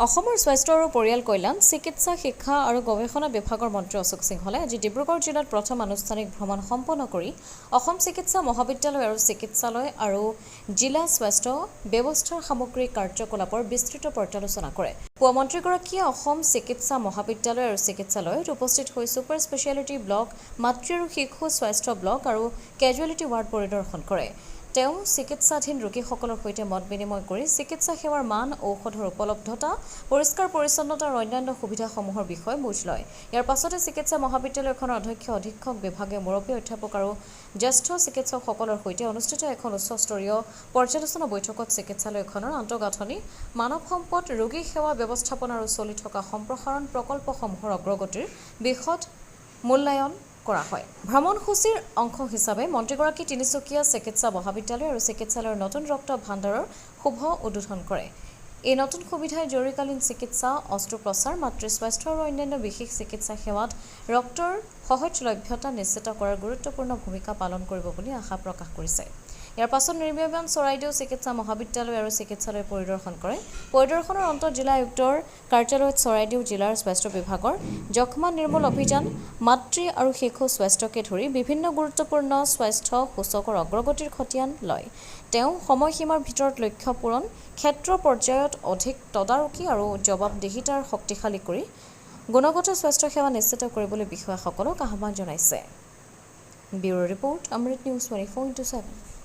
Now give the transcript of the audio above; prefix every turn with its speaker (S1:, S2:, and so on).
S1: অসমৰ স্বাস্থ্য আৰু পৰিয়াল কল্যাণ, চিকিৎসা, শিক্ষা আৰু গৱেষণা বিভাগৰ মন্ত্ৰী অশোক সিংহলে আজি ডিব্ৰুগড় জিলাত প্ৰথম আনুষ্ঠানিক ভ্ৰমণ সম্পন্ন কৰি অসম চিকিৎসা মহাবিদ্যালয় আৰু চিকিৎসালয় আৰু জিলা স্বাস্থ্য ব্যৱস্থাৰ সামগ্ৰিক কাৰ্যকলাপৰ বিস্তৃত পৰ্যালোচনা কৰে। পুৱা মন্ত্ৰীগৰাকীয়ে অসম চিকিৎসা মহাবিদ্যালয় আৰু চিকিৎসালয়ত উপস্থিত হৈ ছুপাৰ স্পেচিয়েলিটি ব্লক, মাতৃ আৰু শিশু স্বাস্থ্য ব্লক আৰু কেজুৱেলিটি ৱাৰ্ড পৰিদৰ্শন কৰে। তেওঁ চিকিৎসাধীন ৰোগীসকলৰ সৈতে মত বিনিময় কৰি চিকিৎসা সেৱাৰ মান, ঔষধৰ উপলব্ধতা, পৰিষ্কাৰ পৰিচ্ছন্নতা আৰু অন্যান্য সুবিধাসমূহৰ বিষয়ে বুজ লয়। ইয়াৰ পাছতে চিকিৎসা মহাবিদ্যালয়খনৰ অধ্যক্ষ, অধীক্ষক, বিভাগীয় মুৰব্বী, অধ্যাপক আৰু জ্যেষ্ঠ চিকিৎসকসকলৰ সৈতে অনুষ্ঠিত এখন উচ্চস্তৰীয় পৰ্যালোচনা বৈঠকত চিকিৎসালয়খনৰ আন্তঃগাঁথনি, মানৱ সম্পদ, ৰোগী সেৱা ব্যৱস্থাপনা আৰু চলি থকা সম্প্ৰসাৰণ প্ৰকল্পসমূহৰ অগ্ৰগতিৰ বিশদ মূল্যায়ন কৰা হয়। ভ্ৰমণসূচীৰ অংশ হিচাপে মন্ত্ৰীগৰাকী তিনিচুকীয়া চিকিৎসা মহাবিদ্যালয় আৰু চিকিৎসালয়ৰ নতুন ৰক্ত ভাণ্ডাৰৰ শুভ উদ্বোধন কৰে। এই নতুন সুবিধাই জৰুৰীকালীন চিকিৎসা, অস্ত্ৰোপচাৰ, মাতৃ স্বাস্থ্য আৰু অন্যান্য বিশেষ চিকিৎসা সেৱাত ৰক্তৰ সহজলভ্যতা নিশ্চিত কৰাৰ গুৰুত্বপূৰ্ণ ভূমিকা পালন কৰিব বুলি আশা প্ৰকাশ কৰিছে। ইয়াৰ পাছত নিৰ্মীয়মান চৰাইদেউ চিকিৎসা মহাবিদ্যালয় আৰু চিকিৎসালয় পৰিদৰ্শন কৰে। পৰিদৰ্শনৰ অন্তত জিলা আয়ুক্তৰ কাৰ্যালয়ত চৰাইদেউ জিলাৰ স্বাস্থ্য বিভাগৰ যক্ষ্মা নিৰ্মূল অভিযান, মাতৃ আৰু শিশু স্বাস্থ্যকে ধৰি বিভিন্ন গুৰুত্বপূৰ্ণ স্বাস্থ্য সূচকৰ অগ্ৰগতিৰ খতিয়ান লয়। তেওঁ সময়সীমাৰ ভিতৰত লক্ষ্য পূৰণ ক্ষেত্ৰ পৰ্যায়ত অধিক তদাৰকী আৰু জবাবদিহিতাৰ শক্তিশালী কৰি গুণগত স্বাস্থ্য সেৱা নিশ্চিত কৰিবলৈ বিষয়াসকলক আহ্বান জনাইছে। ব্যুৰো ৰিপৰ্ট, অমৃত নিউজ 24/7।